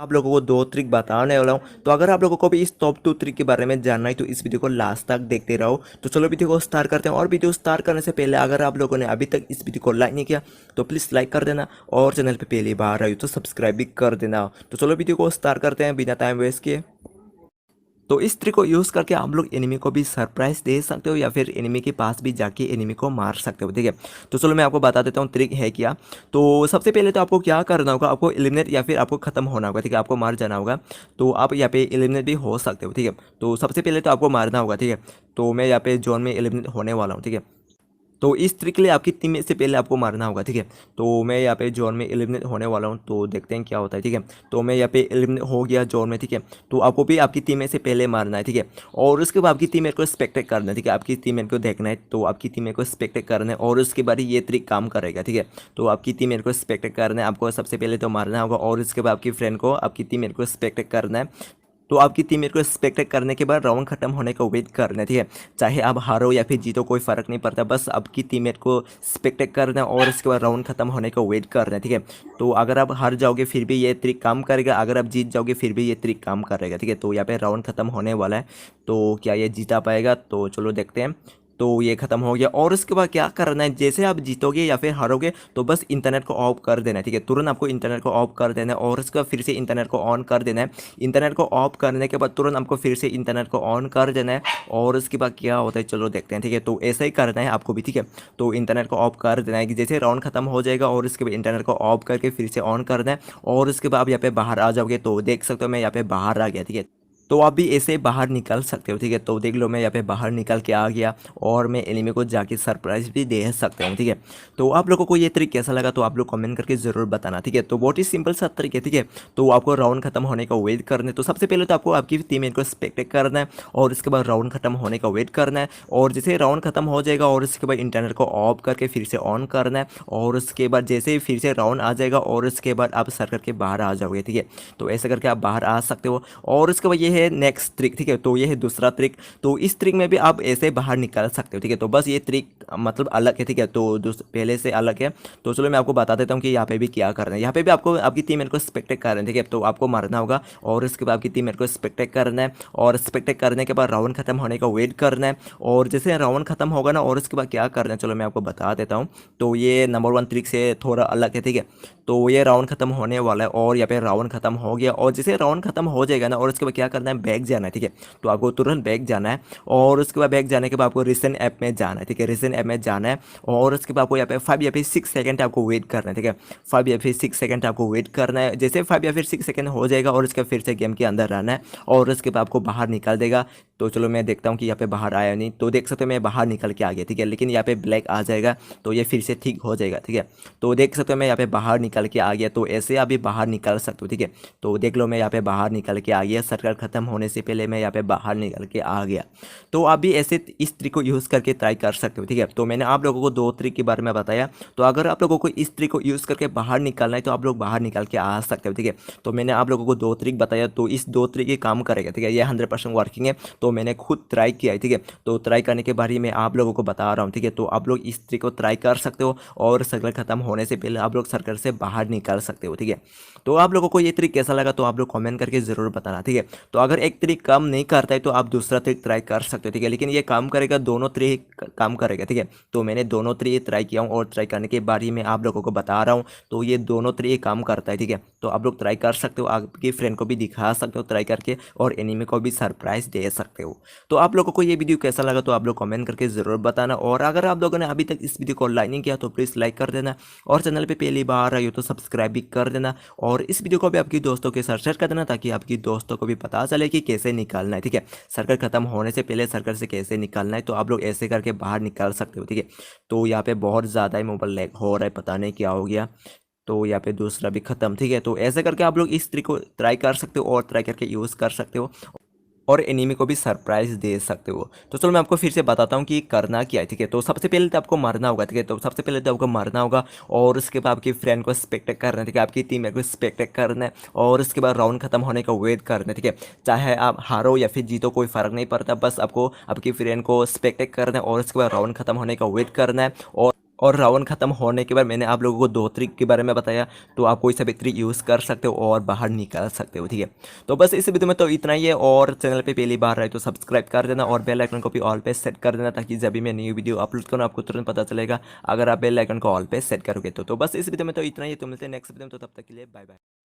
आप लोगों को दो ट्रिक बताने वाला हूँ। तो अगर आप लोगों को भी इस टॉप 2 ट्रिक के बारे में जानना है तो इस वीडियो को लास्ट तक देखते रहो। तो चलो वीडियो को स्टार्ट करते हैं। और वीडियो स्टार्ट करने से पहले अगर आप लोगों ने अभी तक इस वीडियो को लाइक नहीं किया तो प्लीज़ लाइक कर देना, और चैनल पे पहली बार आई तो सब्सक्राइब भी कर देना। तो चलो वीडियो को स्टार्ट करते हैं बिना टाइम वेस्ट किए। तो इस ट्रिक को यूज़ करके आप लोग एनिमी को भी सरप्राइज दे सकते हो या फिर एनिमी के पास भी जाके एनिमी को मार सकते हो, ठीक है। तो चलो मैं आपको बता देता हूँ ट्रिक है क्या। तो सबसे पहले तो आपको क्या करना होगा, आपको एलिमिनेट या फिर आपको खत्म होना होगा, ठीक है। आपको मार जाना होगा। तो आप यहाँ पे एलिमिनेट भी हो सकते हो, ठीक है। तो सबसे पहले तो आपको मारना होगा, ठीक है। तो मैं यहाँ पे जोन में एलिमिनेट होने वाला हूँ, ठीक है। तो इस ट्रिक के लिए आपकी टीम में से पहले आपको मारना होगा, ठीक है। तो मैं यहाँ पे जोन में एलिमिनेट होने वाला हूँ, तो देखते हैं क्या होता है, ठीक है। तो मैं यहाँ पे एलिमिनेट हो गया जोन में, ठीक है। तो आपको भी आपकी टीम में से पहले मारना है, ठीक है। और उसके बाद आपकी टीममेट को स्पेक्टेट करना है, ठीक है। आपकी टीममेट को देखना है, तो आपकी टीममेट को स्पेक्टेट करना है और उसके बाद ये ट्रिक काम करेगा, ठीक है। तो आपकी टीममेट को स्पेक्टेट करना है, आपको सबसे पहले तो मारना होगा और उसके बाद आपकी फ्रेंड को, आपकी टीममेट को स्पेक्टेट करना है। तो आपकी टीममेट को स्पेक्टेट करने के बाद राउंड खत्म होने का वेट करना है, ठीक है। चाहे आप हारो या फिर जीतो कोई फर्क नहीं पड़ता, बस आपकी टीममेट को स्पेक्टेट करना है और इसके बाद राउंड खत्म होने का वेट करना है, ठीक है। तो अगर आप हार जाओगे फिर भी ये ट्रिक काम करेगा, अगर आप जीत जाओगे फिर भी ये ट्रिक काम करेगा, ठीक है। तो यहाँ पे राउंड खत्म होने वाला है, तो क्या ये जीता पाएगा, तो चलो देखते हैं। तो ये खत्म हो गया और उसके बाद क्या करना है, जैसे आप जीतोगे या फिर हारोगे तो बस इंटरनेट को ऑफ कर देना है, ठीक है। तुरंत आपको इंटरनेट को ऑफ कर देना है और उसके बाद फिर से इंटरनेट को ऑन कर देना है। इंटरनेट को ऑफ करने के बाद तुरंत आपको फिर से इंटरनेट को ऑन कर देना है और उसके बाद क्या होता है चलो देखते हैं, ठीक है। तो ऐसा ही करना है आपको भी, ठीक है। तो इंटरनेट को ऑफ कर देना है कि जैसे राउंड खत्म हो जाएगा और उसके बाद इंटरनेट को ऑफ करके फिर से ऑन करना है और उसके बाद आप यहाँ पे बाहर आ जाओगे। तो देख सकते हो मैं यहाँ पे बाहर आ गया, ठीक है। तो आप भी ऐसे बाहर निकल सकते हो, ठीक है। तो देख लो मैं यहाँ पे बाहर निकल के आ गया और मैं एनिमी को जाके सरप्राइज भी दे सकता हूँ, ठीक है। तो आप लोगों को ये ट्रिक कैसा लगा तो आप लोग कमेंट करके ज़रूर बताना, ठीक है। तो बहुत ही सिंपल सा ट्रिक है, ठीक है। तो आपको राउंड खत्म होने का वेट करना है। तो सबसे पहले तो आपको आपकी टीममेट को स्पेक्टेट करना है और उसके बाद राउंड खत्म होने का वेट करना है और जैसे राउंड खत्म हो जाएगा और उसके बाद इंटरनेट को ऑफ करके फिर से ऑन करना है और उसके बाद जैसे ही फिर से राउंड आ जाएगा और उसके बाद आप सर्कल के बाहर आ जाओगे, ठीक है। तो ऐसे करके आप बाहर आ सकते हो और उसके बाद ये है नेक्स्ट ट्रिक, ठीक है। तो ये है दूसरा ट्रिक। तो इस ट्रिक में भी आप ऐसे बाहर निकाल सकते हो, ठीक है। तो बस ये ट्रिक मतलब अलग है, ठीक है। तो पहले से अलग है। तो चलो मैं आपको बता देता हूँ कि यहाँ पे भी क्या करना है। यहाँ पे भी आपको आपकी टीममेट को स्पेक्टेट करना है, ठीक है। तो आपको मारना होगा और उसके बाद आपकी टीममेट को स्पेक्टेट करना है और स्पेक्टेट करने के बाद राउंड खत्म होने का वेट करना है और जैसे राउंड खत्म होगा ना और उसके बाद क्या करना है चलो मैं आपको बता देता हूँ। तो ये नंबर 1 ट्रिक से थोड़ा अलग है, ठीक है। तो ये राउंड खत्म होने वाला है और यहाँ पे राउंड खत्म हो गया और जैसे राउंड खत्म हो जाएगा ना और उसके बाद क्या करना है, बैक जाना है, ठीक है। तो आपको तुरंत बैक जाना है और उसके बाद बैक जाने के बाद आपको रिसेंट ऐप में जाना है, ठीक है। रिसेंट ऐप में जाना है और उसके बाद आपको यहाँ पे 5 या फिर 6 सेकंड आपको वेट करना है, ठीक है। 5 या फिर 6 सेकंड आपको वेट करना है। जैसे 5 या फिर 6 सेकंड हो जाएगा और उसके बाद फिर से गेम के अंदर रहना है और उसके बाद आपको बाहर निकाल देगा। तो चलो मैं देखता हूँ कि यहाँ पे बाहर आया नहीं। तो देख सकते हो मैं बाहर निकल के आ गया, ठीक है। लेकिन यहाँ पे ब्लैक आ जाएगा तो ये फिर से ठीक हो जाएगा, ठीक है। तो देख सकते हो मैं यहाँ पे बाहर निकल के आ गया। तो ऐसे अभी बाहर निकल सकते हो, ठीक है। तो देख लो मैं यहाँ पे बाहर निकल के आ गया, सर्कल खत्म होने से पहले मैं यहाँ पे बाहर निकल के आ गया। तो आप भी ऐसे इस ट्रिक को यूज़ करके ट्राई कर सकते हो, ठीक है। तो मैंने आप लोगों को 2 ट्रिक के बारे में बताया। तो अगर आप लोगों को इस ट्रिक को यूज़ करके बाहर निकलना है तो आप लोग बाहर निकल के आ सकते हो, ठीक है। तो मैंने आप लोगों को 2 ट्रिक बताया, तो इस 2 ट्रिक ये काम करेगा, ठीक है। ये 100% वर्किंग है। तो मैंने खुद ट्राई किया है, ठीक है। तो ट्राई करने के बारे में आप लोगों को बता रहा हूँ, ठीक है। तो आप लोग इस ट्रिक को ट्राई कर सकते हो और सर्कल खत्म होने से पहले आप लोग सर्कल से बाहर निकल सकते हो, ठीक है। तो आप लोगों को ये ट्रिक कैसा लगा तो आप लोग कमेंट करके ज़रूर बताना, ठीक है। तो अगर एक ट्रिक काम नहीं करता है तो आप दूसरा ट्रिक ट्राई कर सकते हो, ठीक है। लेकिन ये काम करेगा, दोनों ट्रिक काम करेगा, ठीक है। तो मैंने दोनों ट्रिक ट्राई किया हूँ और ट्राई करने के बाद ही मैं आप लोगों को बता रहा हूँ। तो ये दोनों ट्रिक काम करता है, ठीक है। तो आप लोग ट्राई कर सकते हो, आपके फ्रेंड को भी दिखा सकते हो ट्राई करके और एनिमी को भी सरप्राइज दे सकते हो। तो आप लोगों को ये वीडियो कैसा लगा तो आप लोग कमेंट करके ज़रूर बताना और अगर आप लोगों ने अभी तक इस वीडियो को लाइक नहीं किया तो प्लीज़ लाइक कर देना और चैनल पर पहली बार आई हो तो सब्सक्राइब भी कर देना और इस वीडियो को भी आपकी दोस्तों के साथ शेयर कर देना ताकि आपकी दोस्तों को भी पता चले कि कैसे निकालना है, ठीक है। सर्कल खत्म होने से पहले सर्कल से कैसे निकालना है तो आप लोग ऐसे करके बाहर निकाल सकते हो, ठीक है। तो यहाँ पे बहुत ज़्यादा ही मोबाइल लैग हो रहा है, पता नहीं क्या हो गया। तो यहाँ पे दूसरा भी खत्म, ठीक है। तो ऐसे करके आप लोग इस ट्रिक को ट्राई कर सकते हो और ट्राई करके यूज़ कर सकते हो और एनिमी को भी सरप्राइज दे सकते हो। तो चलो मैं आपको फिर से बताता हूँ कि करना क्या है, ठीक है। तो सबसे पहले तो आपको मारना होगा, ठीक है। तो सबसे पहले तो आपको मारना होगा और उसके बाद आपकी फ्रेंड को स्पेक्टेट करना है, ठीक है। आपकी टीम को स्पेक्टेट करना है और उसके बाद राउंड खत्म होने का वेट करना है, ठीक है। चाहे आप हारो या फिर जीतो कोई फर्क नहीं पड़ता, बस आपको आपकी फ्रेंड को स्पेक्टेट करना है और उसके बाद राउंड खत्म होने का वेट करना है और राउंड ख़त्म होने के बाद मैंने आप लोगों को 2 ट्रिक के बारे में बताया, तो आप कोई सा भी ट्रिक यूज़ कर सकते हो और बाहर निकाल सकते हो, ठीक है। तो बस इस वीडियो में तो इतना ही है, और चैनल पे पहली बार आए तो सब्सक्राइब कर देना और बेल आइकन को भी ऑल पे सेट कर देना, ताकि जब भी मैं न्यू वीडियो अपलोड करूँ आपको तुरंत पता चलेगा, अगर आप बेल आइकन को ऑल पे सेट करोगे तो बस इस वीडियो में तो इतना ही है, तो मिलते हैं नेक्स्ट वीडियो में, तो तब तक के लिए बाय बाय।